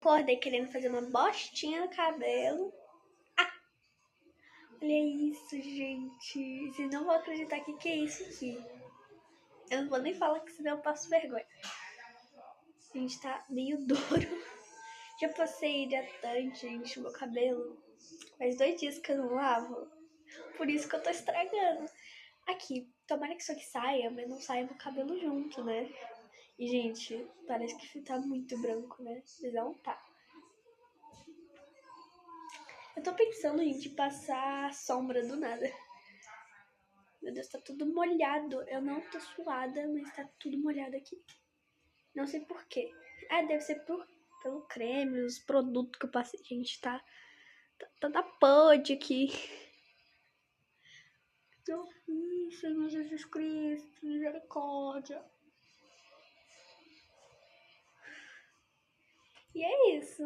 Acordei querendo fazer uma bostinha no cabelo. Olha isso, gente. Vocês não vão acreditar que é isso aqui. Eu não vou nem falar que senão eu passo vergonha. A gente tá meio duro. Já passei hidratante, gente, no meu cabelo. Faz 2 dias que eu não lavo. Por isso que eu tô estragando. Aqui, tomara que isso aqui saia, mas não saia meu cabelo junto, né? E, gente, parece que tá muito branco, né? Mas não tá. Eu tô pensando, gente, em passar sombra do nada. Meu Deus, tá tudo molhado. Eu não tô suada, mas tá tudo molhado aqui. Não sei porquê. Ah, deve ser pelo creme, os produtos que eu passei. Gente, tá da pod aqui. Eu fiz, Senhor Jesus Cristo, misericórdia. E é isso.